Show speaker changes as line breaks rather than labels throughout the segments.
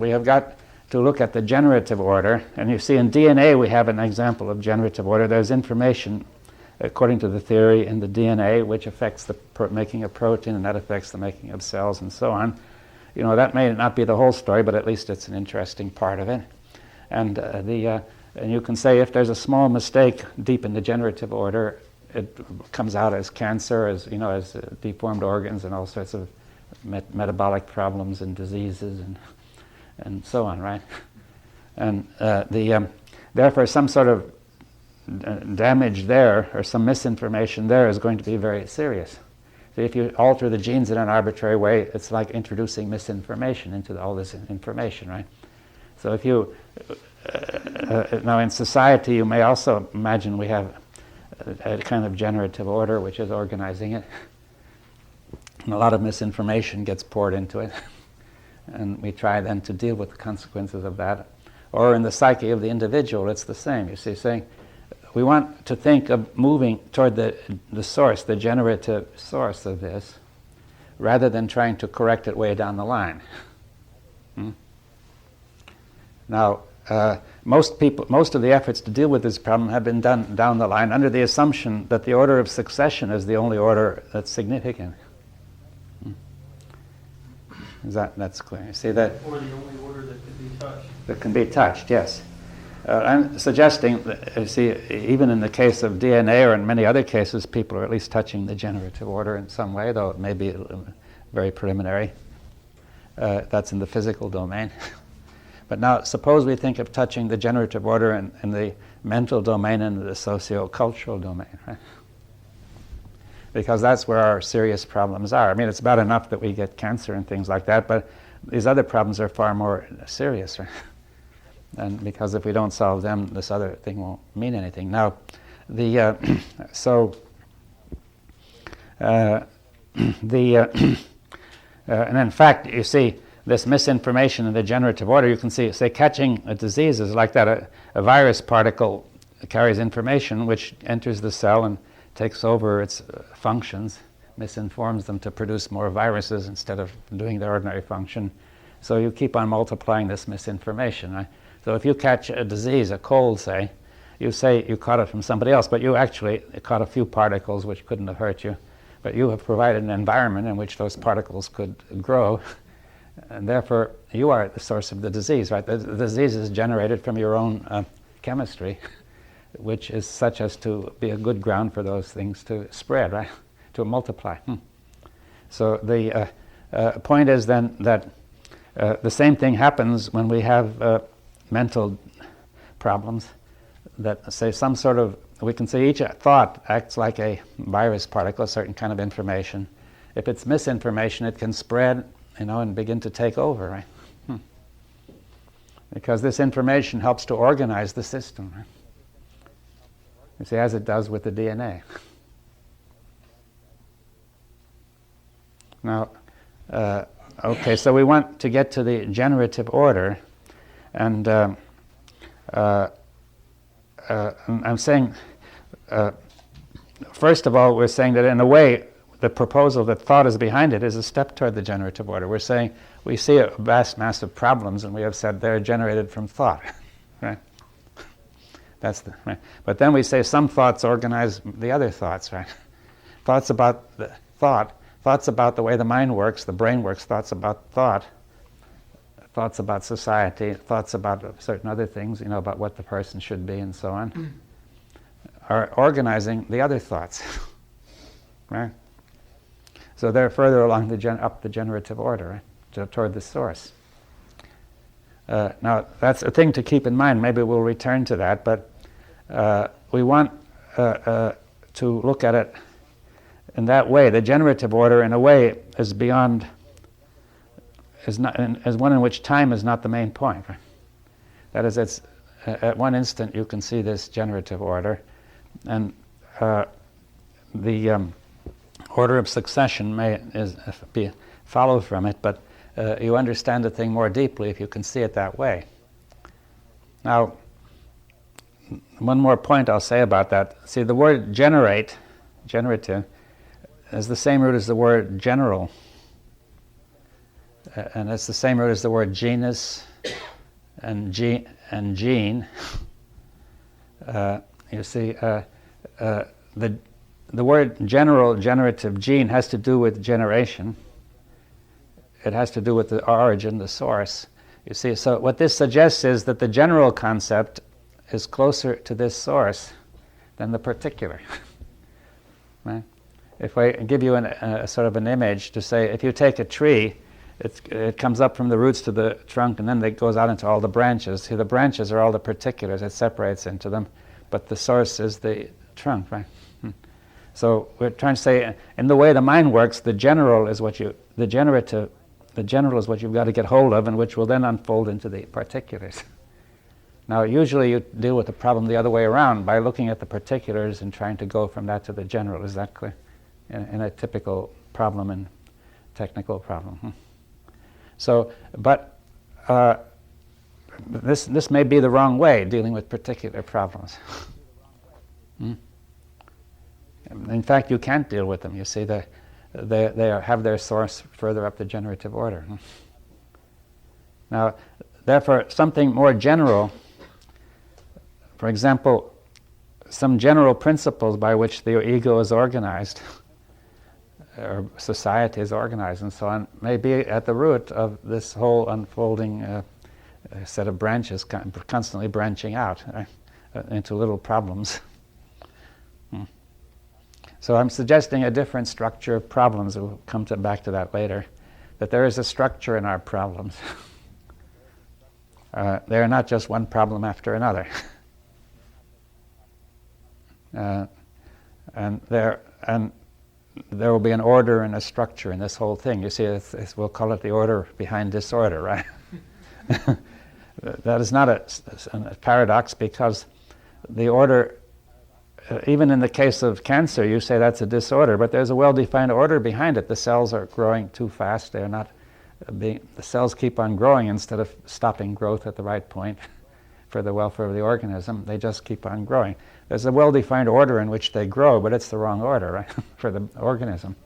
We have got to look at the generative order, and you see in DNA we have an example of generative order. There's information, according to the theory, in the DNA which affects the making of protein, and that affects the making of cells and so on. You know, that may not be the whole story, but at least it's an interesting part of it. And and you can say if there's a small mistake deep in the generative order, it comes out as cancer, as you know, as deformed organs and all sorts of metabolic problems and diseases and so on, right? And therefore, some sort of damage there or some misinformation there is going to be very serious. So if you alter the genes in an arbitrary way, it's like introducing misinformation into all this information, right? So if you now in society, you may also imagine we have a kind of generative order which is organizing it. And a lot of misinformation gets poured into it. And we try then to deal with the consequences of that. Or in the psyche of the individual, it's the same. You see, saying we want to think of moving toward the source, the generative source of this, rather than trying to correct it way down the line. Now, most of the efforts to deal with this problem have been done down the line under the assumption that the order of succession is the only order that's significant. That's clear. You see that?
Or the only order that can be touched.
That can be touched, yes. I'm suggesting that, you see, even in the case of DNA or in many other cases, people are at least touching the generative order in some way, though it may be very preliminary. That's in the physical domain. But now, suppose we think of touching the generative order in the mental domain and the socio-cultural domain, right? Because that's where our serious problems are. I mean, it's bad enough that we get cancer and things like that, but these other problems are far more serious, right? And because if we don't solve them, this other thing won't mean anything. Now, and in fact, you see, this misinformation in the generative order, you can see, say, catching a disease is like that. A virus particle carries information which enters the cell and takes over its functions, misinforms them to produce more viruses instead of doing their ordinary function. So you keep on multiplying this misinformation, right? So if you catch a disease, a cold, say you caught it from somebody else, but you actually caught a few particles which couldn't have hurt you. But you have provided an environment in which those particles could grow, and therefore you are the source of the disease, right? The disease is generated from your own chemistry, which is such as to be a good ground for those things to spread, right? To multiply. So the point is then that the same thing happens when we have mental problems, that say some sort of, we can say each thought acts like a virus particle, a certain kind of information. If it's misinformation, it can spread, you know, and begin to take over, right? Because this information helps to organize the system, right? You see, as it does with the DNA. Now, okay, so we want to get to the generative order, and I'm saying, first of all, we're saying that in a way, the proposal that thought is behind it is a step toward the generative order. We're saying we see a vast mass of problems, and we have said they're generated from thought, right? That's the right. But then we say some thoughts organize the other thoughts, right? Thoughts about the thoughts about the way the mind works, the brain works, thoughts about thought, thoughts about society, thoughts about certain other things, you know, about what the person should be and so on, are organizing the other thoughts, right? So they're further along up the generative order, right? Toward the source. Now, that's a thing to keep in mind. Maybe we'll return to that, but we want to look at it in that way. The generative order, in a way, is beyond, is one in which time is not the main point. Right? That is, it's at one instant you can see this generative order, and the order of succession may be followed from it, but you understand the thing more deeply if you can see it that way. Now, one more point I'll say about that. See, the word generative, is the same root as the word general. And it's the same root as the word genus and gene. You see, the word general, generative gene has to do with generation. It has to do with the origin, the source. You see, so what this suggests is that the general concept is closer to this source than the particular. Right? If I give you a sort of an image to say, if you take a tree, it comes up from the roots to the trunk, and then it goes out into all the branches. See, the branches are all the particulars. It separates into them, but the source is the trunk, right? So we're trying to say, in the way the mind works, the general is what you've got to get hold of, and which will then unfold into the particulars. Now, usually you deal with the problem the other way around, by looking at the particulars and trying to go from that to the general. Is that clear? In a typical problem and technical problem. So, but this may be the wrong way, dealing with particular problems. In fact, you can't deal with them. You see, they have their source further up the generative order. Now, therefore, something more general, for example, some general principles by which the ego is organized, or society is organized and so on, may be at the root of this whole unfolding set of branches, constantly branching out into little problems. So I'm suggesting a different structure of problems. We'll come back to that later. That there is a structure in our problems. They are not just one problem after another. And there will be an order and a structure in this whole thing. You see, we'll call it the order behind disorder, right? That is not a paradox, because the order, even in the case of cancer, you say that's a disorder, but there's a well-defined order behind it. The cells are growing too fast. They're not the cells keep on growing instead of stopping growth at the right point for the welfare of the organism. They just keep on growing. There's a well-defined order in which they grow, but it's the wrong order, right, for the organism.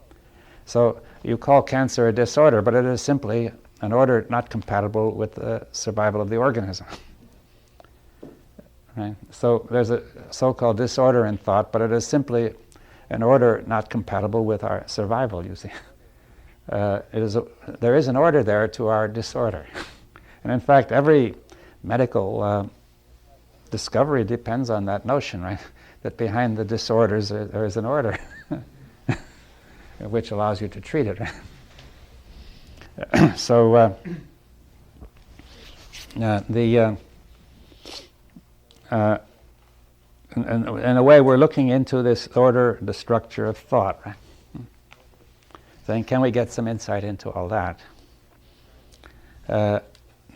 So you call cancer a disorder, but it is simply an order not compatible with the survival of the organism. Right? So there's a so-called disorder in thought, but it is simply an order not compatible with our survival, you see. There is an order there to our disorder. And in fact, every medical discovery depends on that notion, right? That behind the disorders there is an order which allows you to treat it. Right? So in a way, we're looking into this order, the structure of thought. Right? Saying, can we get some insight into all that?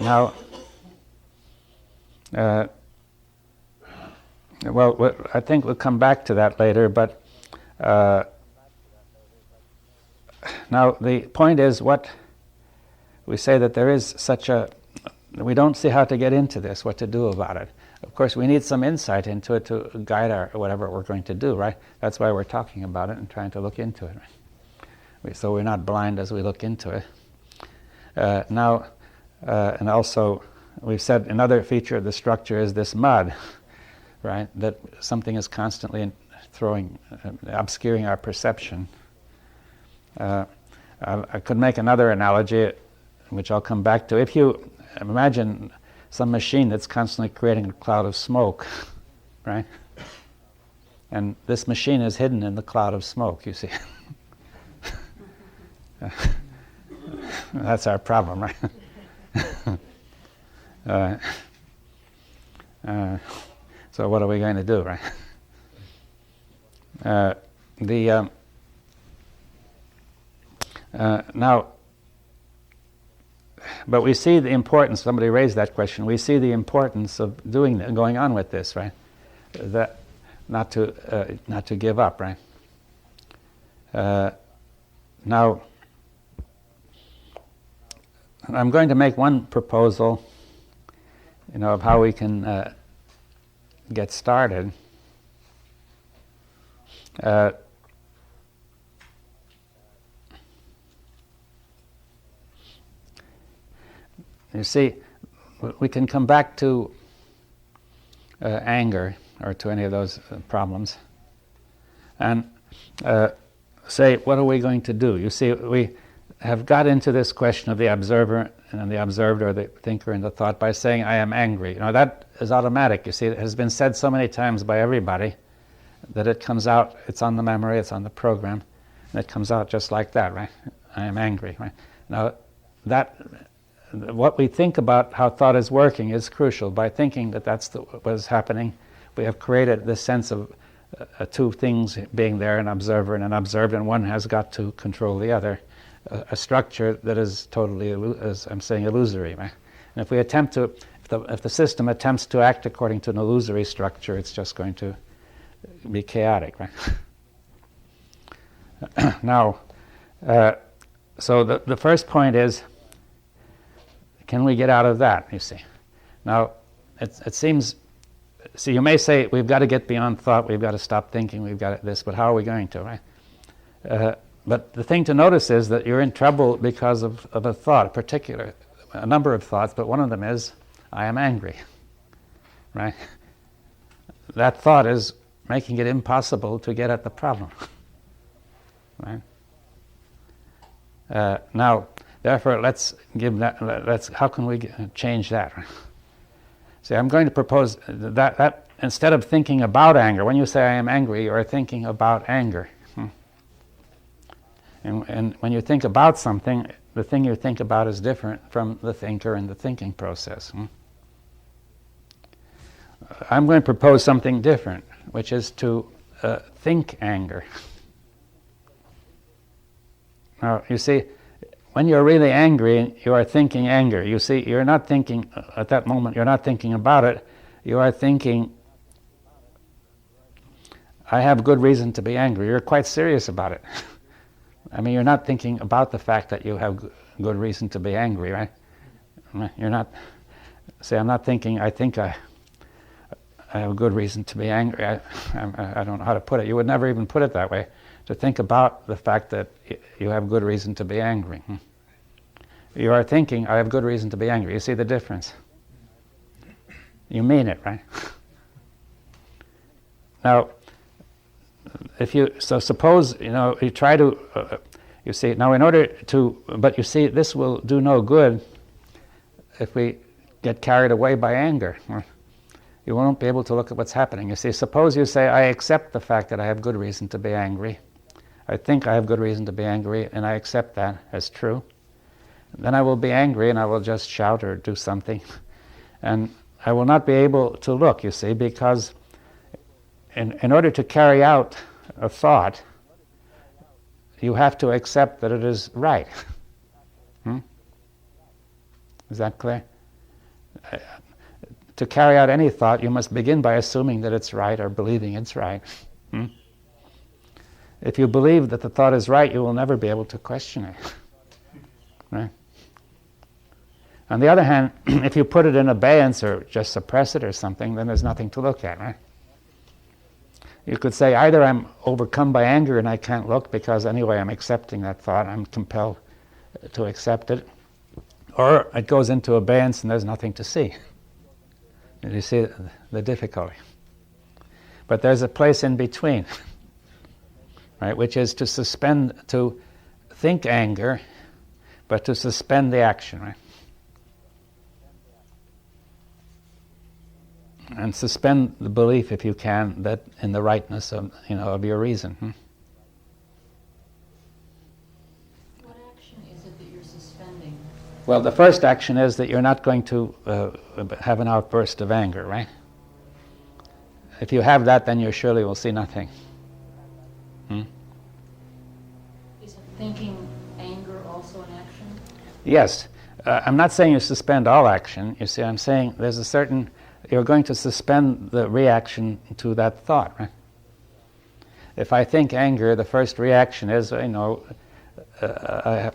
Now, well, I think we'll come back to that later, but now the point is, what we say that there is such a, we don't see how to get into this, what to do about it. Of course, we need some insight into it to guide our whatever we're going to do, right? That's why we're talking about it and trying to look into it. Right? So we're not blind as we look into it. And also, we've said another feature of the structure is this mud, right? That something is constantly obscuring our perception. I could make another analogy, which I'll come back to. If you imagine some machine that's constantly creating a cloud of smoke, right? And this machine is hidden in the cloud of smoke, you see. That's our problem, right? So what are we going to do, right? Now, but we see the importance. Somebody raised that question. We see the importance of going on with this, right? That not to give up, right? Now, I'm going to make one proposal, of how we can get started. You see, we can come back to anger or to any of those problems and say, what are we going to do? You see, we have got into this question of the observer and the observed, or the thinker and the thought, by saying, I am angry. You know, that is automatic. You see, it has been said so many times by everybody that it comes out, it's on the memory, it's on the program, and it comes out just like that, right? I am angry, right? Now, what we think about how thought is working is crucial. By thinking that that's what is happening, we have created this sense of two things being there, an observer and an observed, and one has got to control the other. A structure that is totally, as I'm saying, illusory. Right? And if we attempt to, if the system attempts to act according to an illusory structure, it's just going to be chaotic. Right? Now, so the first point is, can we get out of that? You see. Now, it seems. See, you may say we've got to get beyond thought. We've got to stop thinking. We've got this. But how are we going to? Right? But the thing to notice is that you're in trouble because of a thought, a number of thoughts, but one of them is, I am angry. Right? That thought is making it impossible to get at the problem. Right? Now, therefore, how can we change that? See, I'm going to propose that instead of thinking about anger, when you say I am angry, you are thinking about anger. And when you think about something, the thing you think about is different from the thinker and the thinking process. I'm going to propose something different, which is to think anger. Now, you see, when you're really angry, you are thinking anger. You see, you're not thinking, at that moment, you're not thinking about it. You are thinking, I have good reason to be angry. You're quite serious about it. I mean, you're not thinking about the fact that you have good reason to be angry, right? You're not, I'm not thinking, I think I have good reason to be angry. I don't know how to put it. You would never even put it that way, to think about the fact that you have good reason to be angry. You are thinking, I have good reason to be angry. You see the difference? You mean it, right? Now, suppose, you try to, you see, now in order to, but you see, this will do no good if we get carried away by anger. You won't be able to look at what's happening. You see, suppose you say, I accept the fact that I have good reason to be angry. I think I have good reason to be angry, and I accept that as true. Then I will be angry, and I will just shout or do something. And I will not be able to look, you see, because in order to carry out a thought, you have to accept that it is right. Is that clear? To carry out any thought, you must begin by assuming that it's right or believing it's right. If you believe that the thought is right, you will never be able to question it. Right? On the other hand, if you put it in abeyance or just suppress it or something, then there's nothing to look at, right? You could say, either I'm overcome by anger and I can't look because anyway I'm accepting that thought, I'm compelled to accept it, or it goes into abeyance and there's nothing to see. And you see the difficulty. But there's a place in between, right, which is to think anger, but to suspend the action, right? And suspend the belief, if you can, that in the rightness of your reason.
What action is it that you're suspending?
Well, the first action is that you're not going to have an outburst of anger, right? If you have that, then you surely will see nothing.
Is thinking anger also an action?
Yes. I'm not saying you suspend all action. You see, I'm saying there's a certain... You're going to suspend the reaction to that thought, right? If I think anger, the first reaction is, I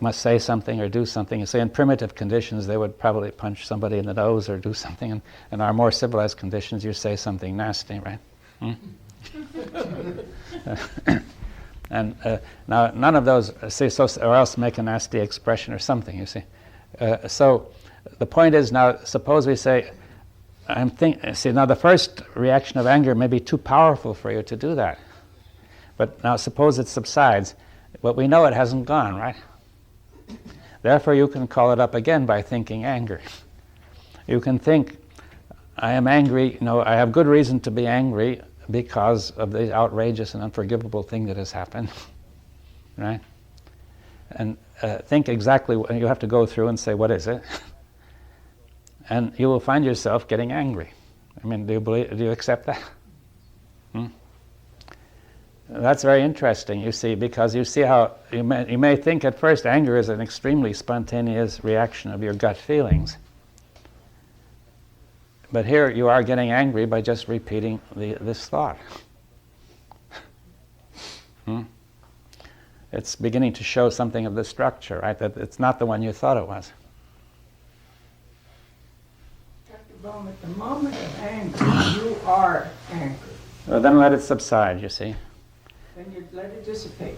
must say something or do something. You see, in primitive conditions, they would probably punch somebody in the nose or do something. And in our more civilized conditions, you say something nasty, right? And now, none of those, or else make a nasty expression or something, you see. the point is now, suppose we say, see, now the first reaction of anger may be too powerful for you to do that. But now suppose it subsides. But we know it hasn't gone, right? Therefore, you can call it up again by thinking anger. You can think, I am angry, I have good reason to be angry because of the outrageous and unforgivable thing that has happened, right? And think exactly what you have to go through and say, what is it? And you will find yourself getting angry. I mean, do you accept that? That's very interesting, you see, because you see how you may think at first anger is an extremely spontaneous reaction of your gut feelings. But here you are getting angry by just repeating this thought. It's beginning to show something of the structure, right? That it's not the one you thought it was.
Dr. Bohm, at the moment of anger, you are angry.
Well, then let it subside, you see.
Then you let it dissipate.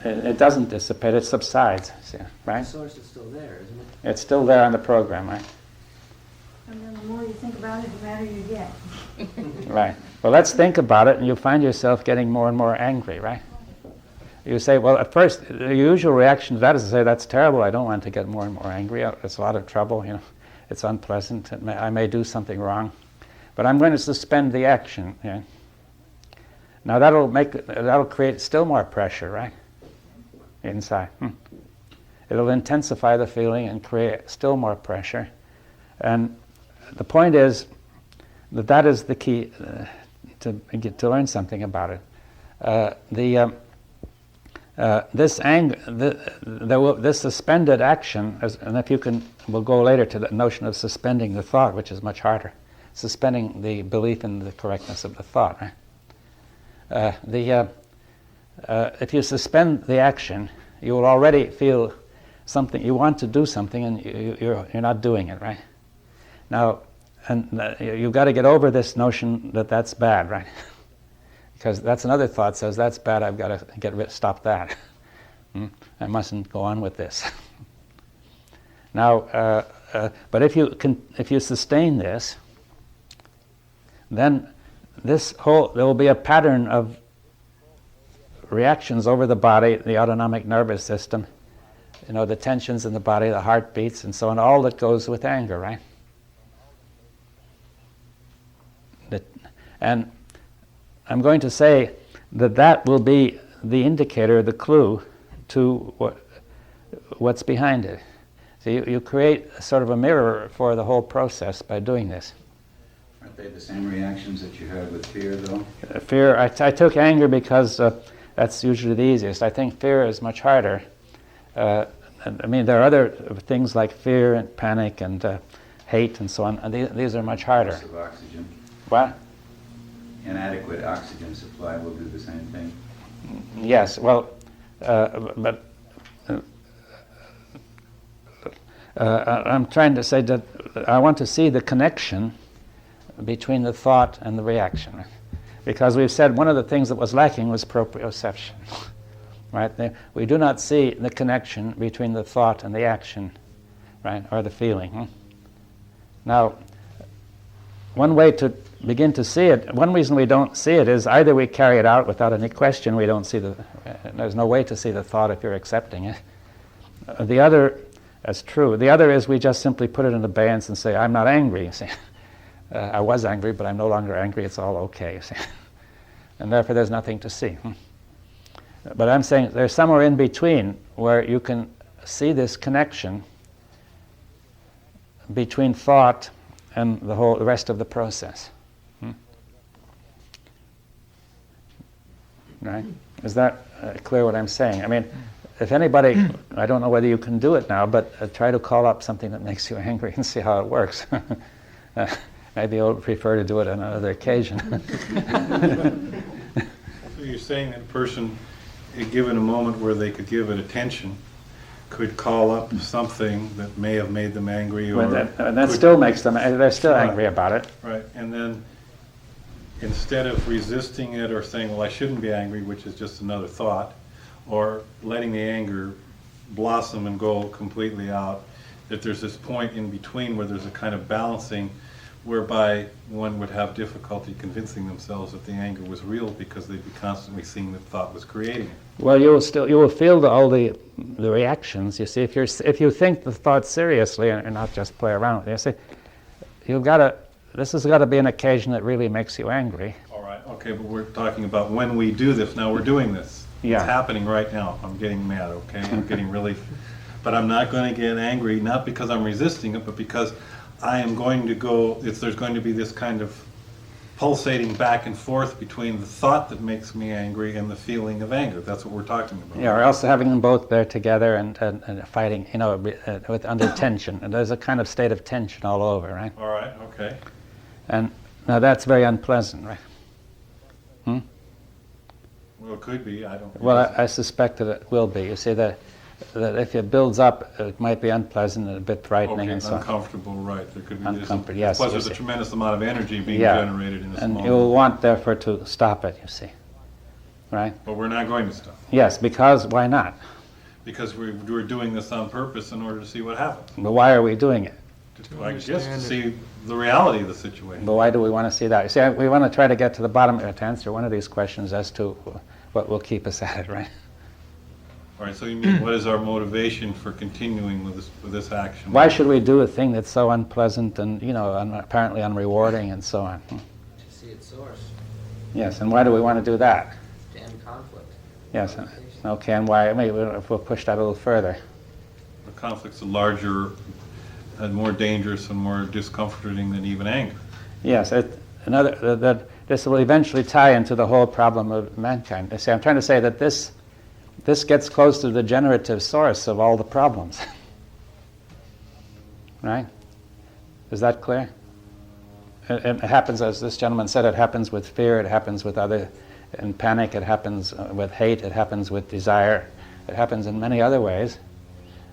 It doesn't dissipate, it subsides, see, right?
The source is still there, isn't it?
It's still there on the program, right?
And then the more you think about it, the madder you get.
Right. Well, let's think about it, and you find yourself getting more and more angry, right? You say, well, at first, the usual reaction to that is to say, that's terrible, I don't want to get more and more angry, it's a lot of trouble, it's unpleasant, I may do something wrong, but I'm going to suspend the action. Yeah? Now that'll create still more pressure, right? Inside. It'll intensify the feeling and create still more pressure. And the point is that is the key to learn something about it. This suspended action, and if you can, we'll go later to the notion of suspending the thought, which is much harder. Suspending the belief in the correctness of the thought. Right? If you suspend the action, you will already feel something. You want to do something, and you're not doing it, right? Now, you've got to get over this notion that that's bad, right? Because that's another thought says that's bad. I've got to stop that. I mustn't go on with this. Now, but if you sustain this, then there will be a pattern of reactions over the body, the autonomic nervous system, the tensions in the body, the heartbeats, and so on, all that goes with anger, right? And I'm going to say that will be the indicator, the clue to what's behind it. So you create sort of a mirror for the whole process by doing this.
Aren't they the same reactions that you had with fear, though?
Fear, I took anger because that's usually the easiest. I think fear is much harder. There are other things like fear and panic and hate and so on. And these are much harder.
Loss of oxygen.
What?
Inadequate oxygen supply will do the same thing.
Yes, well, but I'm trying to say that I want to see the connection between the thought and the reaction. Because we've said one of the things that was lacking was proprioception. Right? We do not see the connection between the thought and the action, right, or the feeling. Now, one way to begin to see it, one reason we don't see it is either we carry it out without any question, we don't see there's no way to see the thought if you're accepting it. The other, that's true, the other is we just simply put it in abeyance and say, I'm not angry, you see. I was angry, but I'm no longer angry, it's all okay, you see. And therefore there's nothing to see. But I'm saying there's somewhere in between where you can see this connection between thought and the rest of the process. Right? Is that clear what I'm saying? I mean, if anybody, I don't know whether you can do it now, but try to call up something that makes you angry and see how it works. Maybe you'll prefer to do it on another occasion.
So you're saying that a person, given a moment where they could give it attention, could call up something that may have made them angry, or
that still makes them, they're still angry about it.
Right, and then instead of resisting it or saying, well, I shouldn't be angry, which is just another thought, or letting the anger blossom and go completely out, that there's this point in between where there's a kind of balancing whereby one would have difficulty convincing themselves that the anger was real because they'd be constantly seeing that thought was creating it.
Well, you will feel all the reactions. You see, if you think the thought seriously and not just play around with it, you see, this has got to be an occasion that really makes you angry.
All right, okay, but we're talking about when we do this. Now we're doing this.
Yeah.
It's happening right now. I'm getting mad, okay? I'm getting really, but I'm not going to get angry, not because I'm resisting it, but because I am going to there's going to be this kind of pulsating back and forth between the thought that makes me angry and the feeling of anger. That's what we're talking about.
Yeah, or else having them both there together and fighting, with under tension. And there's a kind of state of tension all over, right?
All right, okay.
And now that's very unpleasant, right?
Well, it could be, I don't.
Well, I suspect that it will be. You see, that if it builds up, it might be unpleasant and a bit frightening
Okay,
and so on.
uncomfortable, right. There could be
Uncomfortable, yes,
Plus,
you
there's a
see.
tremendous amount of energy being
Yeah.
generated in this
And
moment.
you'll want, therefore, to stop it, you see. Right?
But we're not going to stop.
Yes, because why not?
Because we're doing this on purpose in order to see what happens.
But why are we doing it?
I guess to see the reality of the situation.
But why do we want to see that? You see, we want to try to get to the bottom of it, to answer one of these questions as to what will keep us at it, right?
All right, so you mean, what is our motivation for continuing with this action?
Why should we do a thing that's so unpleasant and, apparently unrewarding and so on?
To see its source,
Yes, and why do we want to do that?
to end conflict.
Yes, okay, and why? Maybe if we'll push that a little further.
The conflict's larger and more dangerous and more discomforting than even anger.
Yes, this will eventually tie into the whole problem of mankind. You see, I'm trying to say that this gets close to the generative source of all the problems. Right? Is that clear? It happens, as this gentleman said, it happens with fear, it happens with in panic, it happens with hate, it happens with desire, it happens in many other ways.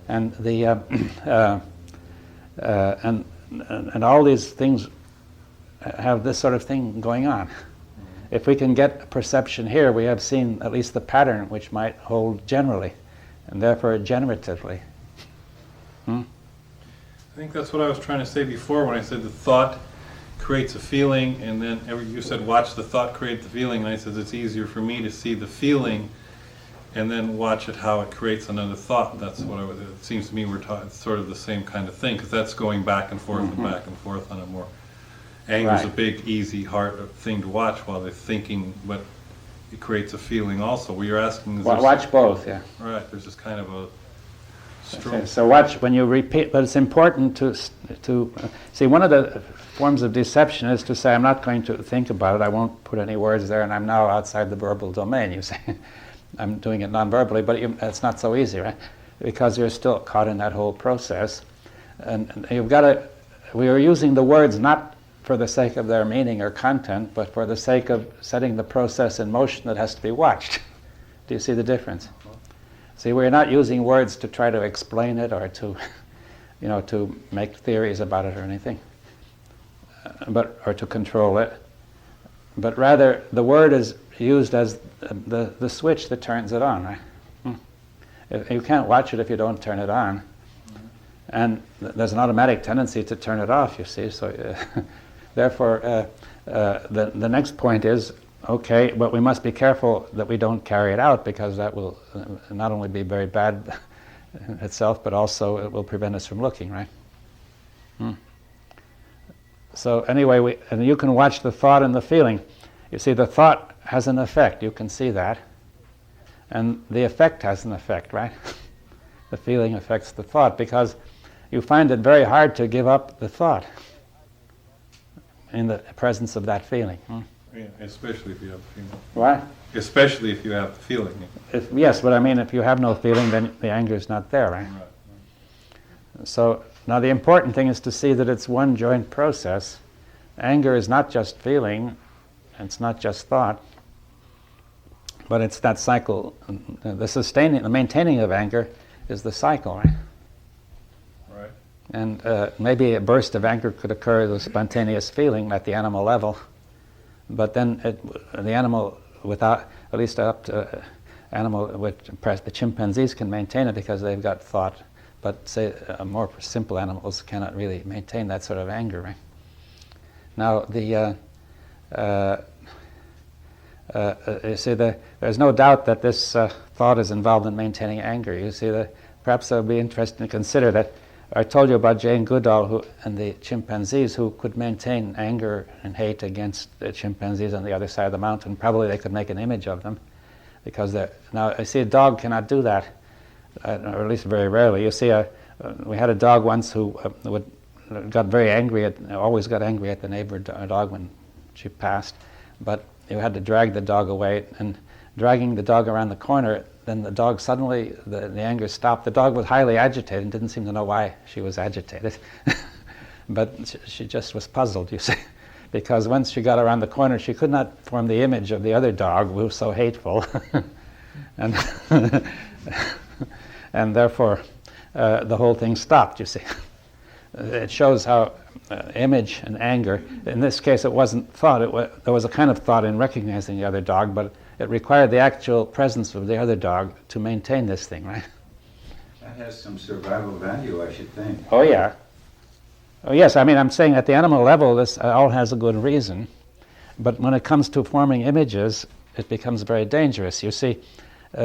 And and all these things have this sort of thing going on. If we can get a perception here, we have seen at least the pattern which might hold generally, and therefore generatively.
I think that's what I was trying to say before when I said the thought creates a feeling, and then you said watch the thought create the feeling, and I said it's easier for me to see the feeling and then watch it how it creates another thought. That's what it seems to me we're talking sort of the same kind of thing, because that's going back and forth and back and forth on a more. Anger's a
Right.
big, easy, hard thing to watch while they're thinking, but it creates a feeling also. What you're asking is
Watch both, yeah.
right, there's this kind of a
Okay, so watch when you repeat, but it's important to see, one of the forms of deception is to say, I'm not going to think about it, I won't put any words there, and I'm now outside the verbal domain, you say. I'm doing it non-verbally, but it's not so easy, right? Because you're still caught in that whole process. And you've got to, we are using the words not for the sake of their meaning or content, but for the sake of setting the process in motion that has to be watched. Do you see the difference? See, we're not using words to try to explain it or to, to make theories about it or anything, or to control it. But rather, the word is used as the switch that turns it on, right? You can't watch it if you don't turn it on. And there's an automatic tendency to turn it off, you see. So, therefore, the next point is, okay, but we must be careful that we don't carry it out, because that will not only be very bad in itself, but also it will prevent us from looking, right? So anyway, and you can watch the thought and the feeling. You see, the thought has an effect, you can see that. And the effect has an effect, right? The feeling affects the thought, because you find it very hard to give up the thought in the presence of that feeling.
yeah, especially if you have the feeling.
What?
Especially if you have the feeling.
Yes, but I mean, if you have no feeling, then the anger is not there, right?
Right.
So now the important thing is to see that it's one joint process. Anger is not just feeling, it's not just thought, but it's that cycle. The maintaining of anger is the cycle, right?
Right.
And maybe a burst of anger could occur as a spontaneous feeling at the animal level, but then the animal, without, at least up to animal, which perhaps the chimpanzees can maintain it because they've got thought but say more simple animals cannot really maintain that sort of anger, right? Now, you see, there's no doubt that this thought is involved in maintaining anger. You see, perhaps it would be interesting to consider that I told you about Jane Goodall and the chimpanzees who could maintain anger and hate against the chimpanzees on the other side of the mountain. Probably they could make an image of them, because now I see a dog cannot do that, or at least very rarely. You see, we had a dog once who got very angry always got angry at the neighbor dog when she passed, but you had to drag the dog away, and dragging the dog around the corner, then the dog suddenly, the anger stopped. The dog was highly agitated and didn't seem to know why she was agitated. But she just was puzzled, you see, because once she got around the corner, she could not form the image of the other dog who was so hateful. and and therefore, the whole thing stopped, you see. It shows how image and anger, in this case it wasn't thought, there was a kind of thought in recognizing the other dog, but it required the actual presence of the other dog to maintain this thing, right?
That has some survival value, I should think.
Oh yeah. Oh yes, I mean, I'm saying at the animal level this all has a good reason, but when it comes to forming images, it becomes very dangerous. You see,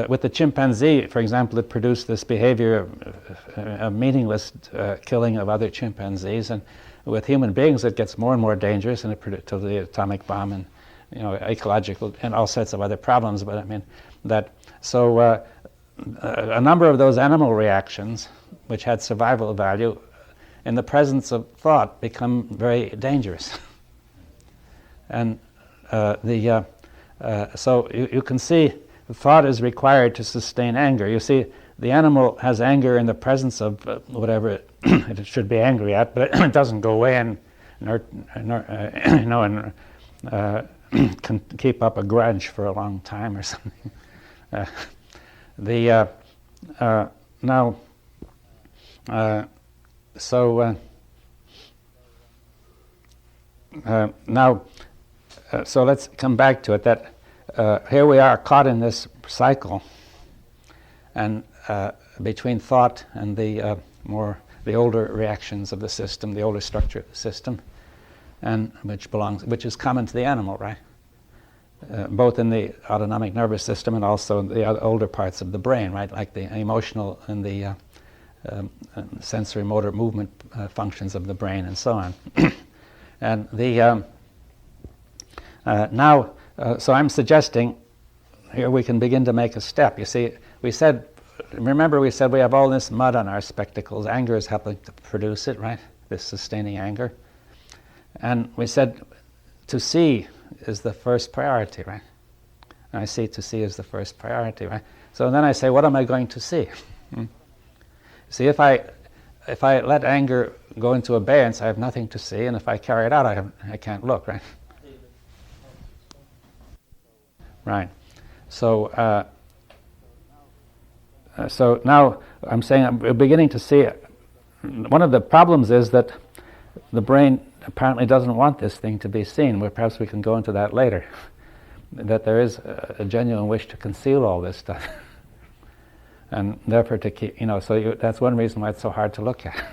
with the chimpanzee, for example, it produced this behavior of meaningless killing of other chimpanzees, and with human beings it gets more and more dangerous, and it produced the atomic bomb and ecological and all sorts of other problems. But I mean that a number of those animal reactions, which had survival value, in the presence of thought, become very dangerous. And so you can see thought is required to sustain anger. You see, the animal has anger in the presence of whatever it should be angry at, but it doesn't go away and can keep up a grudge for a long time or something. So let's come back to it. That here we are caught in this cycle, and between thought and the older reactions of the system, the older structure of the system, and which is common to the animal, right? Both in the autonomic nervous system and also the older parts of the brain, right? Like the emotional and the sensory motor movement functions of the brain and so on. And so I'm suggesting here we can begin to make a step. You see, remember we said we have all this mud on our spectacles. Anger is helping to produce it, right? This sustaining anger. And we said to see is the first priority, right? And I see to see is the first priority, right? So then I say, what am I going to see? See, if I let anger go into abeyance, I have nothing to see, and if I carry it out, I can't look, right? Right. So now I'm saying I'm beginning to see it. One of the problems is that the brain apparently doesn't want this thing to be seen. Well, perhaps we can go into that later. That there is a genuine wish to conceal all this stuff, and therefore to keep, that's one reason why it's so hard to look at.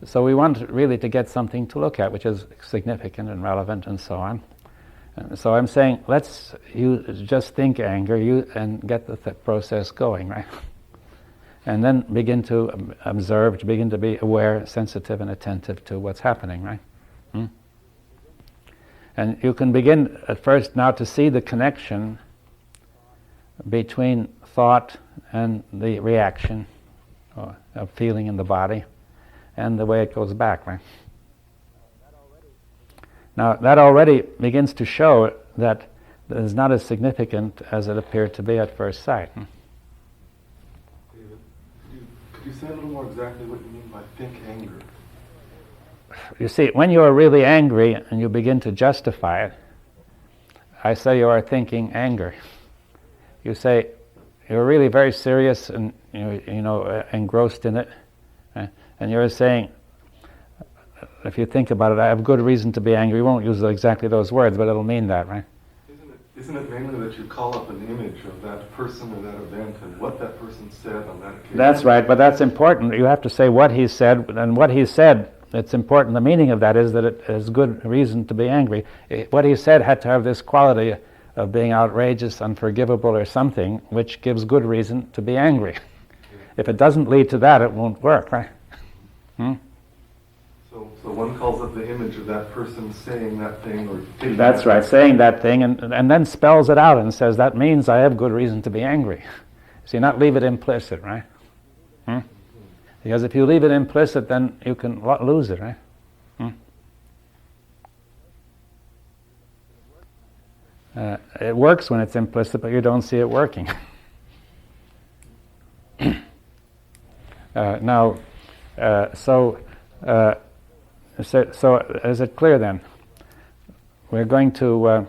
So we want really to get something to look at, which is significant and relevant and so on. And so I'm saying, just think anger, and get the process going, right? And then begin to observe, to begin to be aware, sensitive, and attentive to what's happening, right? And you can begin at first now to see the connection between thought and the reaction of feeling in the body and the way it goes back, right? Now, that already begins to show that it is not as significant as it appeared to be at first sight.
David, could you say a little more exactly what you mean by think anger?
You see, when you are really angry and you begin to justify it, I say you are thinking anger. You say you're really very serious and engrossed in it, and you're saying, if you think about it, I have good reason to be angry. You won't use exactly those words, but it'll mean that, right?
Isn't it mainly that but you call up an image of that person or that event and what that person said on that occasion.
That's right, but that's important. You have to say what he said, and what he said, it's important. The meaning of that is that it is good reason to be angry. What he said had to have this quality of being outrageous, unforgivable, or something, which gives good reason to be angry. If it doesn't lead to that, it won't work, right?
So one calls up the image of that person saying that thing or taking
That's
that
right,
action.
saying that thing, and then spells it out and says, that means I have good reason to be angry. See, not leave it implicit, right? Because if you leave it implicit, then you can lose it, right? It works when it's implicit, but you don't see it working. Now, so is it clear then? We're going to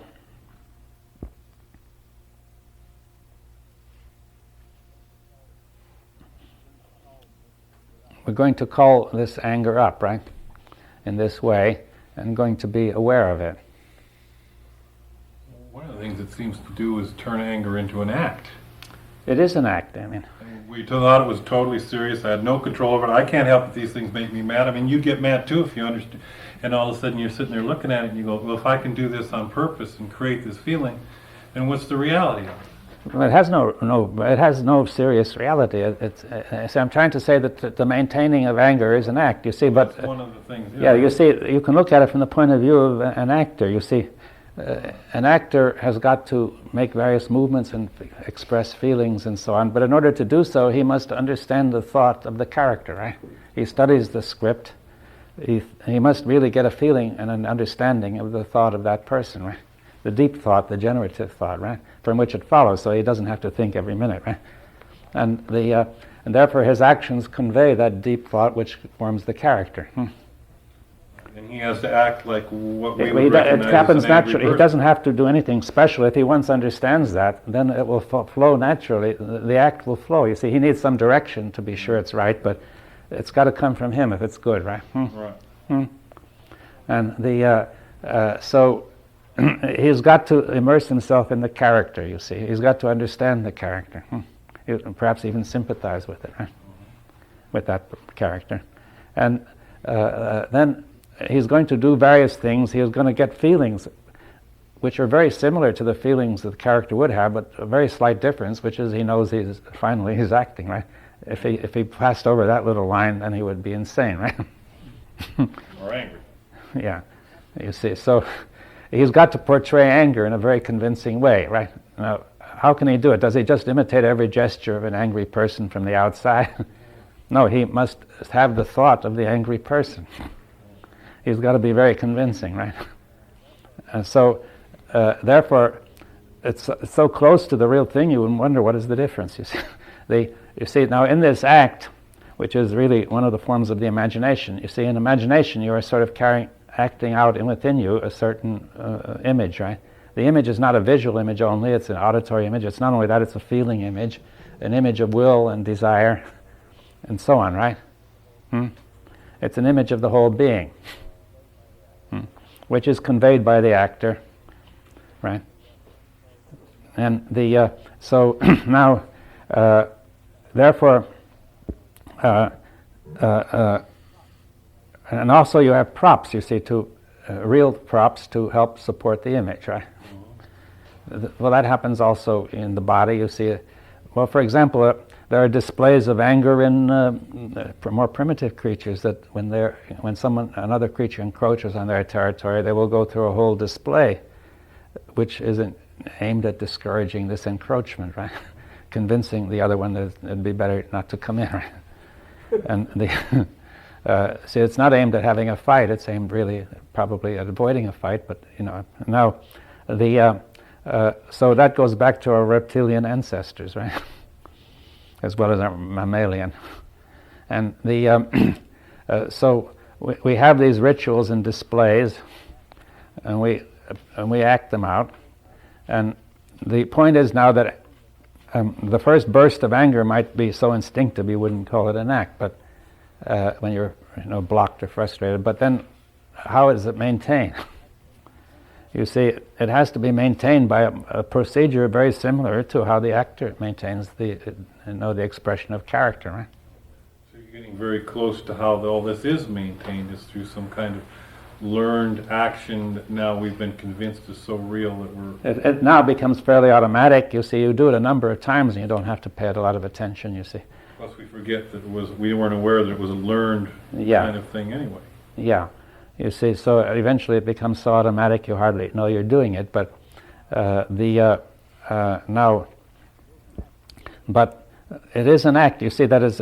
call this anger up, right? In this way, and going to be aware of it.
One of the things it seems to do is turn anger into an act.
It is an act, I mean.
We thought it was totally serious. I had no control over it. I can't help that these things make me mad. I mean, you'd get mad too if you understood. And all of a sudden you're sitting there looking at it and you go, well, if I can do this on purpose and create this feeling, then what's the reality of it?
Well, it has no serious reality. So I'm trying to say that the maintaining of anger is an act, you see, but...
That's one of the things.
Yeah, you see, you can look at it from the point of view of an actor, you see. An actor has got to make various movements and express feelings and so on, but in order to do so, he must understand the thought of the character, right? He studies the script. He must really get a feeling and an understanding of the thought of that person, right? The deep thought, the generative thought, right? From which it follows, so he doesn't have to think every minute, right? And therefore his actions convey that deep thought which forms the character.
And he has to act like what we
It
would recognize
happens
as an angry
naturally. He
person.
doesn't have to do anything special. If he once understands that, then it will flow naturally. The act will flow. You see, he needs some direction to be sure it's right, but it's got to come from him if it's good, right?
Right.
And so he's got to immerse himself in the character, you see. He's got to understand the character. Perhaps even sympathize with it, right? With that character. And then he's going to do various things. He's going to get feelings which are very similar to the feelings that the character would have, but a very slight difference, which is he knows he's acting, right? If he passed over that little line, then he would be insane, right?
Or angry.
Yeah, you see. So he's got to portray anger in a very convincing way, right? Now, how can he do it? Does he just imitate every gesture of an angry person from the outside? No, he must have the thought of the angry person. He's got to be very convincing, right? And so, therefore, it's so close to the real thing, you would wonder what is the difference, you see. You see, now in this act, which is really one of the forms of the imagination, you see, in imagination you are sort of acting out within you a certain image, right? The image is not a visual image only, it's an auditory image. It's not only that, it's a feeling image, an image of will and desire, and so on, right? It's an image of the whole being, which is conveyed by the actor, right? And so now, therefore, and also you have props, you see, real props to help support the image, right? Well, that happens also in the body, you see. Well, for example, there are displays of anger in more primitive creatures that when another creature encroaches on their territory, they will go through a whole display, which is aimed at discouraging this encroachment, right? Convincing the other one that it'd be better not to come in, right? And see, it's not aimed at having a fight. It's aimed really, probably, at avoiding a fight. But now so that goes back to our reptilian ancestors, right? As well as our mammalian. And so we have these rituals and displays, and we act them out. And the point is now that the first burst of anger might be so instinctive you wouldn't call it an act, but when you're blocked or frustrated. But then, how is it maintained? You see, it has to be maintained by a procedure very similar to how the actor maintains the expression of character, right?
So you're getting very close to how all this is maintained, is through some kind of learned action that now we've been convinced is so real that we're...
It now becomes fairly automatic. You see, you do it a number of times and you don't have to pay it a lot of attention, you see.
Plus we forget that we weren't aware that it was a learned kind of thing anyway.
Yeah. You see, so eventually it becomes so automatic you hardly know you're doing it, but but it is an act. You see, that is,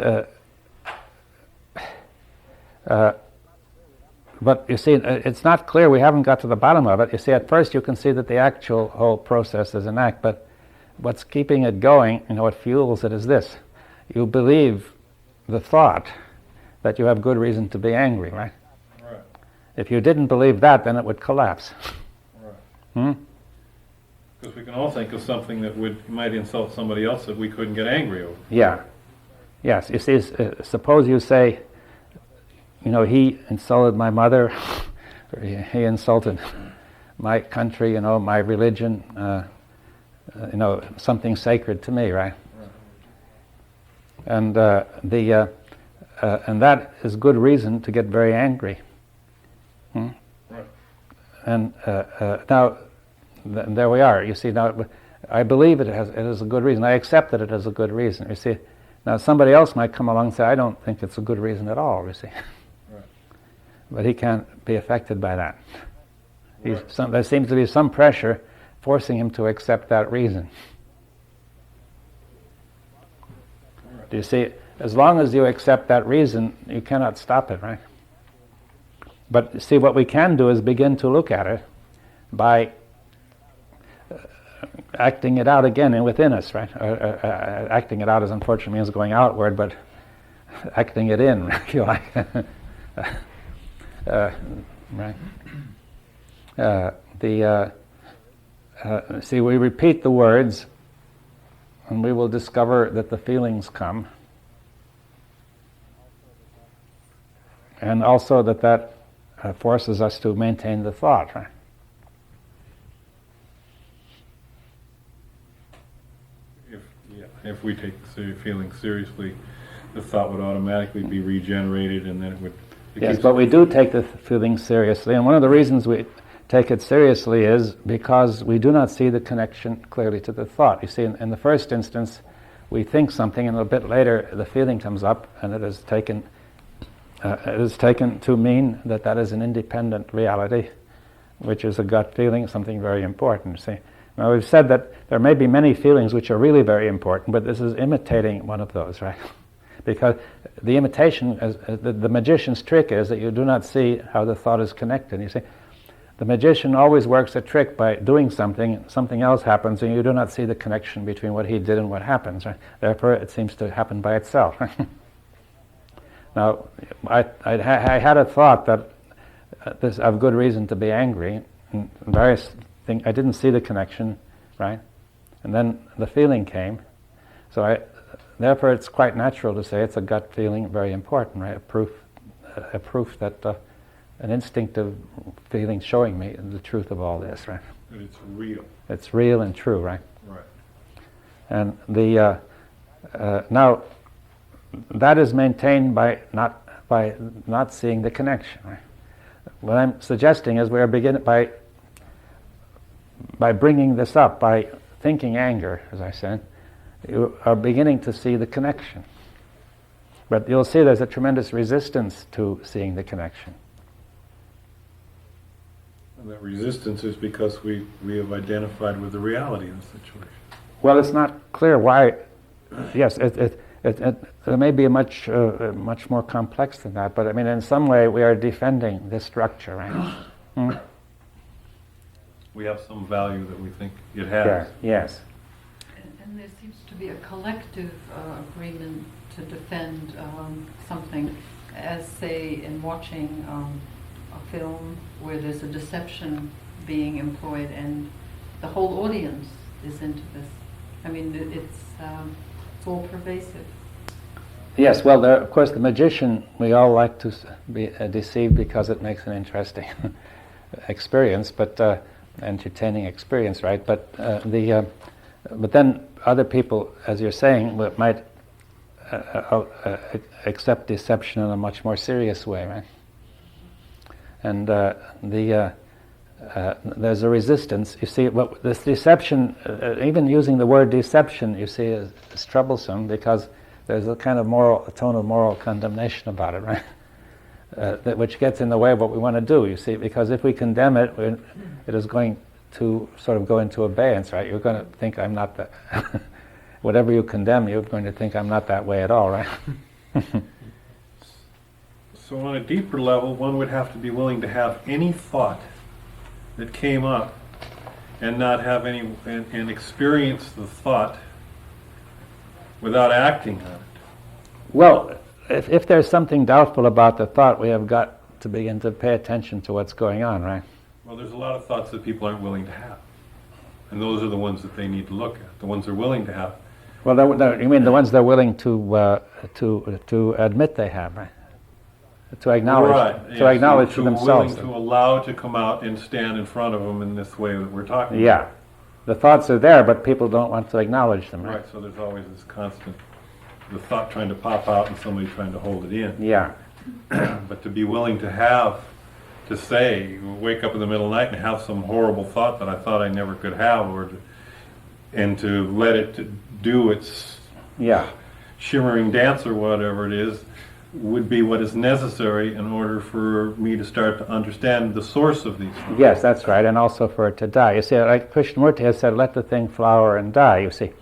but you see, it's not clear. We haven't got to the bottom of it. You see, at first you can see that the actual whole process is an act, but what's keeping it going, what fuels it is this: you believe the thought that you have good reason to be angry, right? If you didn't believe that, then it would collapse.
Right. Because we can all think of something that might insult somebody else that we couldn't get angry over.
Yeah. Yes. You see, suppose you say, he insulted my mother, or he insulted my country, my religion, something sacred to me, right? And and that is good reason to get very angry.
Right.
And now, there we are. You see, now I believe it is a good reason. I accept that it is a good reason. You see, now somebody else might come along and say, I don't think it's a good reason at all. You see,
Right.
But he can't be affected by that.
Right.
There seems to be some pressure forcing him to accept that reason.
Right.
Do you see? As long as you accept that reason, you cannot stop it, right? But see, what we can do is begin to look at it by acting it out again and within us, right? Acting it out is unfortunately means going outward, but acting it in, if you like. Right? See, we repeat the words, and we will discover that the feelings come, and also that forces us to maintain the thought, right?
If we take feeling seriously, the thought would automatically be regenerated, and then it would...
Yes, but we do take the feeling seriously, and one of the reasons we take it seriously is because we do not see the connection clearly to the thought. You see, in the first instance, we think something, and a bit later the feeling comes up, and it is taken to mean that that is an independent reality, which is a gut feeling, something very important. See, now we've said that there may be many feelings which are really very important, but this is imitating one of those, right? Because the imitation, the magician's trick is that you do not see how the thought is connected. You see, the magician always works a trick by doing something else happens, and you do not see the connection between what he did and what happens. Right? Therefore, it seems to happen by itself. Now, I had a thought that I have good reason to be angry, and various things. I didn't see the connection, right? And then the feeling came. So therefore, it's quite natural to say it's a gut feeling, very important, right? A proof that an instinctive feeling showing me the truth of all this, right?
That it's real.
It's real and true, right?
Right.
And now that is maintained by not seeing the connection, right? What I'm suggesting is we are beginning by bringing this up, by thinking anger, as I said, you are beginning to see the connection. But you'll see there's a tremendous resistance to seeing the connection.
And that resistance is because we have identified with the reality of the situation.
Well, it's not clear why. Yes, it may be much more complex than that. But I mean, in some way, we are defending this structure, right?
We have some value that we think it has.
Yeah, yes.
And there seems to be a collective agreement to defend something, as say in watching a film where there's a deception being employed and the whole audience is into this. I mean, it's all pervasive.
Yes, well, of course, the magician, we all like to be deceived because it makes an interesting experience, but entertaining experience, right? But but then other people, as you're saying, might accept deception in a much more serious way, right? And there's a resistance. You see, this deception, even using the word deception, you see, is troublesome because there's a kind of a tone of moral condemnation about it, right? Which gets in the way of what we want to do, you see, because if we condemn it, it is going to sort of go into abeyance, right? You're going to think I'm not that. Whatever you condemn, you're going to think I'm not that way at all, right?
So on a deeper level, one would have to be willing to have any thought that came up and not have any, and experience the thought without acting on it.
Well, if there's something doubtful about the thought, we have got to begin to pay attention to what's going on, right?
Well, there's a lot of thoughts that people aren't willing to have. And those are the ones that they need to look at, the ones they're willing to have.
Well, you mean the ones they're willing to admit they have, right? To acknowledge,
right,
to
yes,
acknowledge to themselves.
Willing to allow to come out and stand in front of them in this way that we're talking about.
Yeah, the thoughts are there, but people don't want to acknowledge them, right?
Right, so there's always this constant, the thought trying to pop out and somebody trying to hold it in.
Yeah,
But to be willing to say, wake up in the middle of the night and have some horrible thought that I thought I never could have, and to let it do its shimmering dance or whatever it is, would be what is necessary in order for me to start to understand the source of these things.
yes, that's right, and also for it to die. You see, like Krishnamurti has said, let the thing flower and die, you see. Right.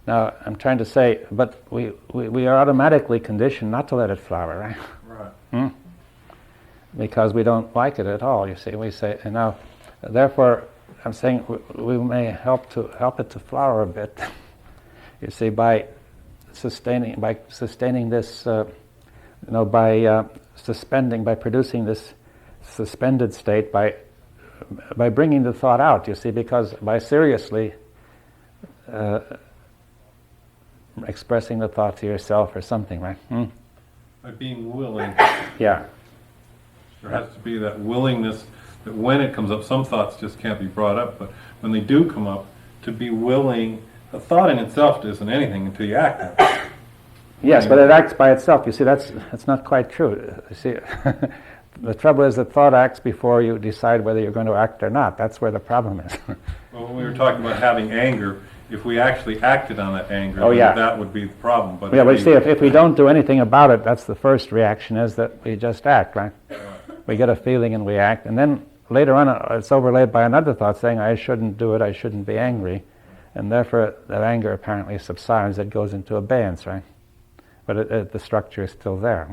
Now, I'm trying to say, but we are automatically conditioned not to let it flower, right?
Right.
Because we don't like it at all, you see. We say, and now, therefore, I'm saying we may help it to flower a bit, you see, by sustaining this, by producing this suspended state, by bringing the thought out, you see, because by seriously expressing the thought to yourself or something, right?
By being willing.
Yeah.
There has to be that willingness that when it comes up, some thoughts just can't be brought up, but when they do come up, to be willing. A thought in itself isn't anything until you act on it.
Yes, but it acts by itself. You see, that's not quite true. You see, the trouble is that thought acts before you decide whether you're going to act or not. That's where the problem is.
Well, when we were talking about having anger, if we actually acted on that anger,
Oh, yeah.
then that would be the problem. But
Yeah, but you see, if we don't do anything about it, that's the first reaction, is that we just act, right? We get a feeling and we act, and then later on it's overlaid by another thought saying, I shouldn't do it, I shouldn't be angry, and therefore that anger apparently subsides, it goes into abeyance, right? But the structure is still there.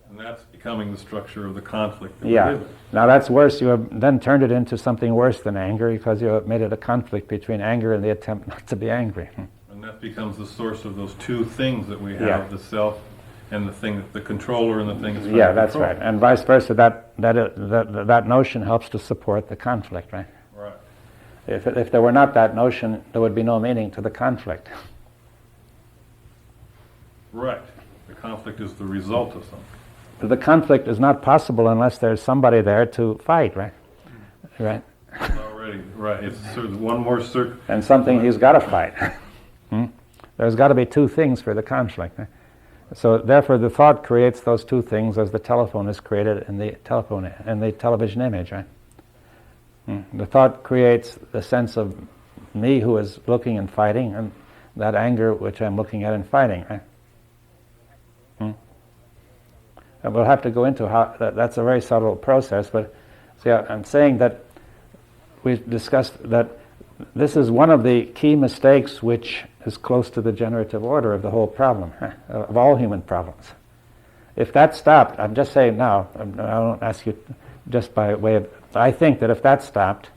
And that's becoming the structure of the conflict that we
Yeah.
live in.
Now that's worse. You have then turned it into something worse than anger because you have made it a conflict between anger and the attempt not to be angry.
And that becomes the source of those two things that we have,
Yeah.
the self and the thing, the controller and the thing that's trying
Yeah,
to
that's
control.
right. And vice versa, that notion helps to support the conflict, right?
Right.
If there were not that notion, there would be no meaning to the conflict.
Right. The conflict is the result of something.
The conflict is not possible unless there's somebody there to fight, right? Right.
Already, right. It's sort of one more circle.
And something he's got to fight. There's got to be two things for the conflict. Right? So therefore, the thought creates those two things, as the telephone is created in the television image, right? The thought creates the sense of me who is looking and fighting, and that anger which I'm looking at and fighting, right? And we'll have to go into how that's a very subtle process, but see, I'm saying that we've discussed that this is one of the key mistakes which is close to the generative order of the whole problem, of all human problems. If that stopped, I'm just saying now, I don't ask you just by way of, I think that if that stopped,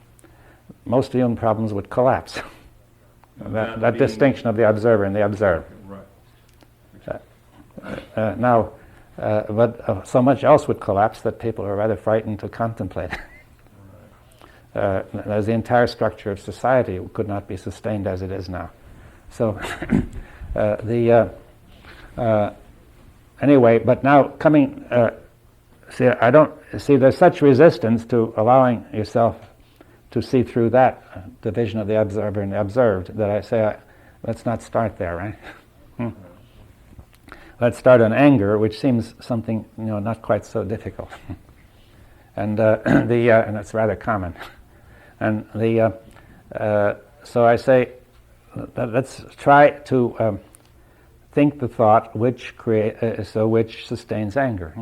most human problems would collapse. That distinction of the observer and the observed.
Right.
But so much else would collapse that people are rather frightened to contemplate. As the entire structure of society could not be sustained as it is now. So, anyway, but now coming, there's such resistance to allowing yourself to see through that division of the observer and the observed that I say, let's not start there, right? Let's start on anger, which seems something not quite so difficult, and and it's rather common, and so I say, let's try to think the thought which which sustains anger,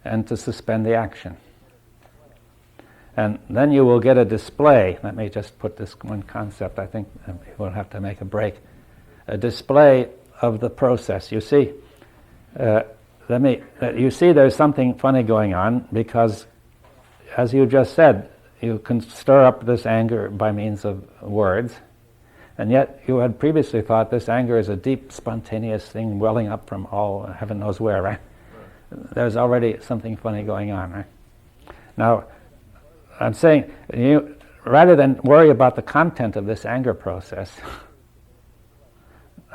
and to suspend the action. And then you will get a display. Let me just put this one concept. I think we'll have to make a break. A display of the process. You see, you see there's something funny going on because, as you just said, you can stir up this anger by means of words, and yet you had previously thought this anger is a deep, spontaneous thing welling up from all heaven knows where, right? There's already something funny going on, right? Now, I'm saying, rather than worry about the content of this anger process,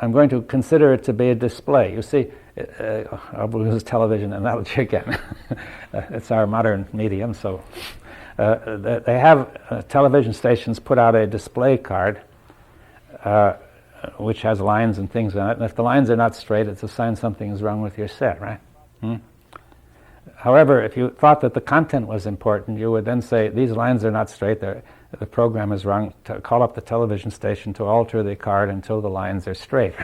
I'm going to consider it to be a display. You see, I'll use television analogy again. It's our modern medium, so they have television stations put out a display card which has lines and things on it, and if the lines are not straight, it's a sign something is wrong with your set, right? However, if you thought that the content was important, you would then say, these lines are not straight, the program is wrong, call up the television station to alter the card until the lines are straight.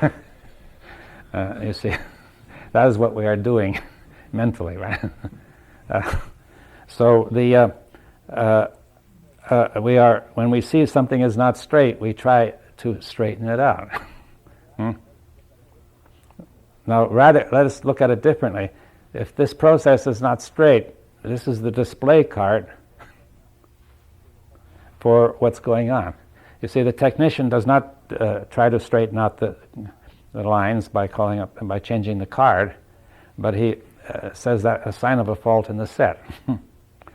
You see, that is what we are doing mentally, right? So we are, when we see something is not straight, we try to straighten it out. Now, rather, let us look at it differently. If this process is not straight, this is the display card for what's going on. You see, the technician does not try to straighten out the lines by calling up and by changing the card, but he says that a sign of a fault in the set,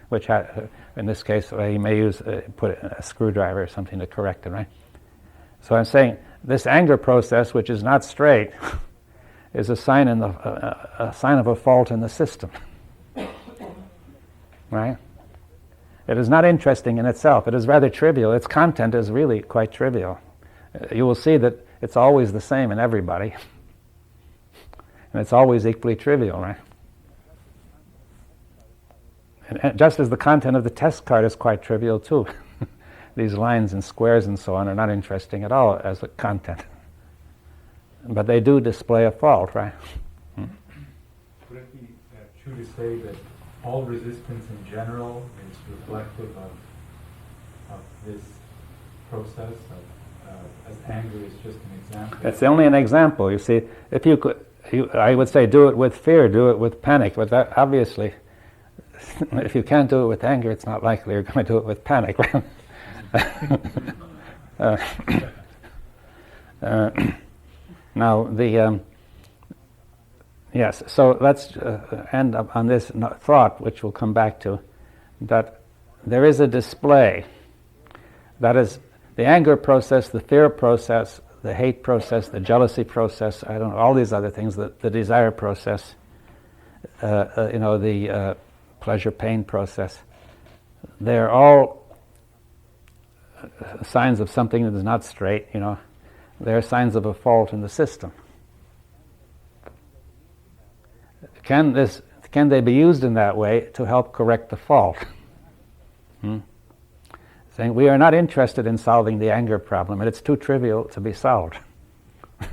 which in this case he may use put a screwdriver or something to correct it, right? So I'm saying this anger process, which is not straight, is a sign of a fault in the system, right? It is not interesting in itself. It is rather trivial. Its content is really quite trivial. You will see that it's always the same in everybody, and it's always equally trivial, right? And just as the content of the test card is quite trivial too. These lines and squares and so on are not interesting at all as a content. But they do display a fault, right?
Would it be true to say that all resistance in general is reflective of this process? As anger is just an example?
It's only an example. You see, if you could, I would say do it with fear, do it with panic. But that, obviously, if you can't do it with anger, it's not likely you're going to do it with panic, right? Now, yes, so let's end up on this thought, which we'll come back to, that there is a display. That is, the anger process, the fear process, the hate process, the jealousy process, I don't know, all these other things, the desire process, the pleasure-pain process, they're all signs of something that is not straight, They're signs of a fault in the system. Can they be used in that way to help correct the fault? Saying we are not interested in solving the anger problem, and it's too trivial to be solved.
It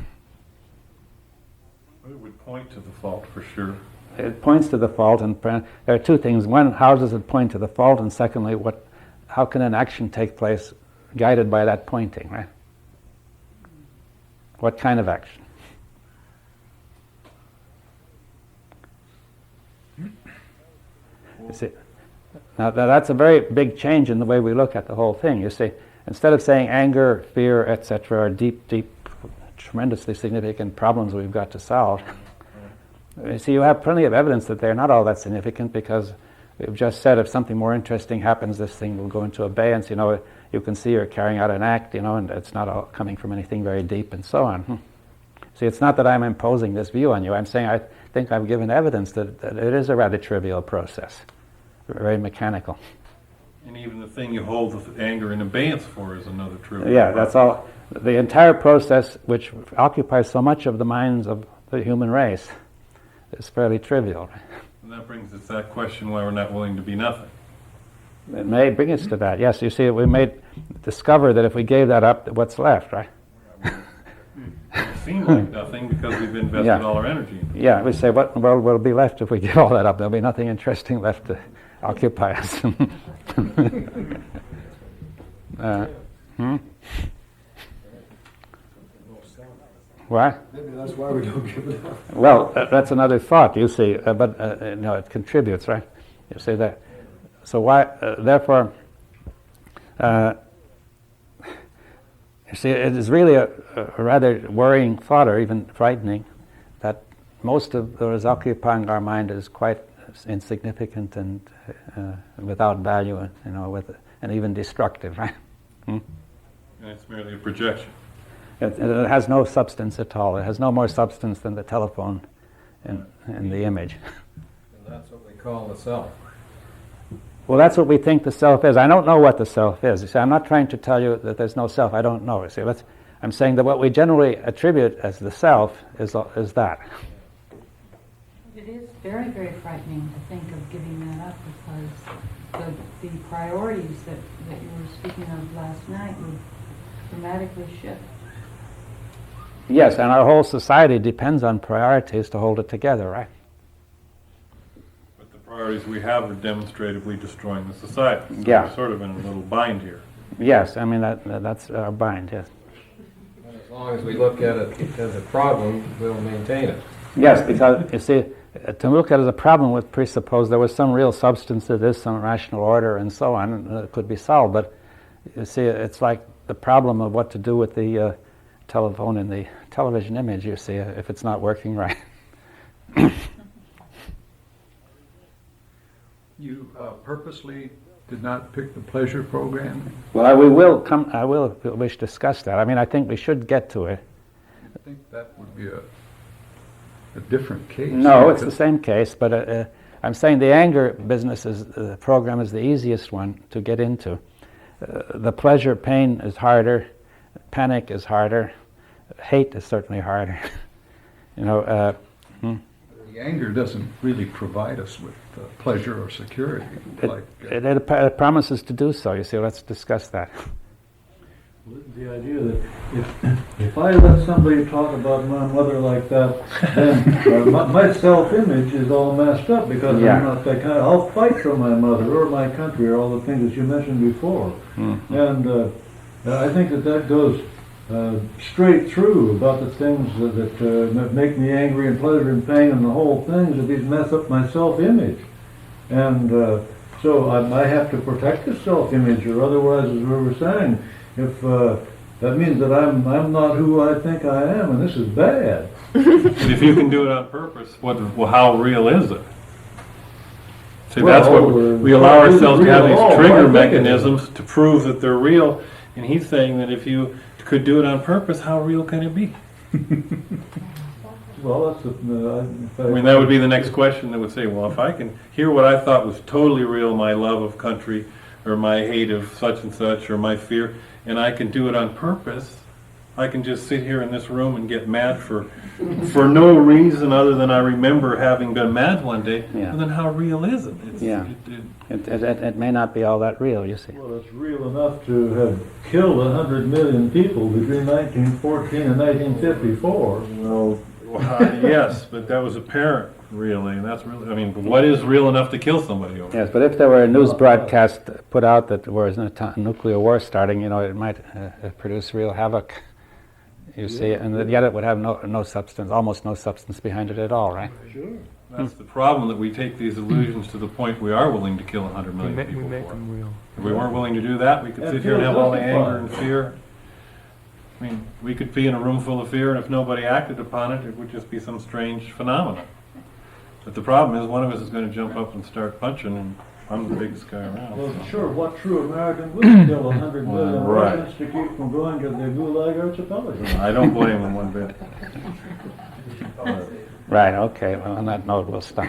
would point to the fault for sure.
It points to the fault, and there are two things. One, how does it point to the fault? And secondly, how can an action take place guided by that pointing, right? What kind of action? You see, now that's a very big change in the way we look at the whole thing. You see, instead of saying anger, fear, etc. are deep, tremendously significant problems we've got to solve, you see, you have plenty of evidence that they're not all that significant, because we've just said if something more interesting happens, this thing will go into abeyance. You can see you're carrying out an act, and it's not all coming from anything very deep, and so on. See, it's not that I'm imposing this view on you. I'm saying I think I've given evidence that it is a rather trivial process, very mechanical.
And even the thing you hold the anger in abeyance for is another truth.
Yeah, that's all. The entire process, which occupies so much of the minds of the human race, is fairly trivial.
And that brings us to that question why we're not willing to be nothing.
It may bring us to that. Yes, you see, we may discover that if we gave that up, what's left, right?
It seems like nothing because we've invested
Yeah.
all our energy in it.
Yeah, we say, what in the world will be left if we give all that up? There'll be nothing interesting left to occupy us. Hmm? What?
Maybe that's why we don't give it up.
Well, that's another thought, you see, but it contributes, right? You see that. So why, therefore, you see, it is really a rather worrying thought, or even frightening, that most of what is occupying our mind is quite insignificant and without value, and even destructive, right? Hmm?
And it's merely a projection.
It has no substance at all. It has no more substance than the telephone in the image.
And that's what we call the self.
Well, that's what we think the self is. I don't know what the self is. You see, I'm not trying to tell you that there's no self. I don't know. You see, I'm saying that what we generally attribute as the self is that.
It is very, very frightening to think of giving that up, because the priorities that you were speaking of last night would dramatically shift.
Yes, and our whole society depends on priorities to hold it together, right?
But the priorities we have are demonstratively destroying the society. So
Yeah.
we're sort of in a little bind here.
Yes, I mean, that's our bind, yes.
And as long as we look at it as a problem, we'll maintain it.
Yes, because, you see, to look at it as a problem would presuppose there was some real substance to this, some rational order, and so on, and it could be solved. But, you see, it's like the problem of what to do with the telephone and the television image, you see, if it's not working right.
You purposely did not pick the pleasure program?
Well, I will wish to discuss that. I mean, I think we should get to it.
I think that would be a different case.
No, it's the same case, but I'm saying the anger business program is the easiest one to get into. The pleasure, pain is harder, panic is harder, hate is certainly harder.
The anger doesn't really provide us with pleasure or security.
It promises to do so. You see, let's discuss that.
The idea that if I let somebody talk about my mother like that, then my self-image is all messed up, because
Yeah.
I'm not that kind. I'll fight for my mother or my country or all the things that you mentioned before.
Mm-hmm.
And I think that goes straight through about the things that make me angry and pleasure and pain and the whole things, that these mess up my self-image. And so I have to protect the self-image, or otherwise, as we were saying, if that means that I'm not who I think I am, and this is bad.
And if you can do it on purpose, how real is it? See, that's what we allow ourselves to have these trigger mechanisms to prove that they're real. And he's saying that if you could do it on purpose, how real can it be?
Well, that's
I mean, that would be the next question that would say, well, if I can hear what I thought was totally real, my love of country, or my hate of such and such, or my fear, and I can do it on purpose, I can just sit here in this room and get mad for no reason other than I remember having been mad one day.
Yeah.
And then how real is it?
It may not be all that real, you see.
Well, it's real enough to have killed 100 million people between 1914 and 1954.
Well, yes, but that was apparent, really, and that's really, I mean, what is real enough to kill somebody over?
Yes, but if there were a news broadcast put out that there was a nuclear war starting, it might produce real havoc, you see, and yet it would have no substance, almost no substance behind it at all, right?
Sure.
That's the problem, that we take these illusions to the point we are willing to kill 100 million people
We make
for.
them real.
If we weren't willing to do that, we could sit here and have all the anger and fear. I mean, we could be in a room full of fear, and if nobody acted upon it, it would just be some strange phenomenon. But the problem is, one of us is going to jump up and start punching, and I'm the biggest guy around.
Well, sure, what true American would kill 100 million
Right.
Russians to keep from going to the Gulag Archipelago?
I don't blame him one bit.
Right, okay, well, on that note, we'll stop.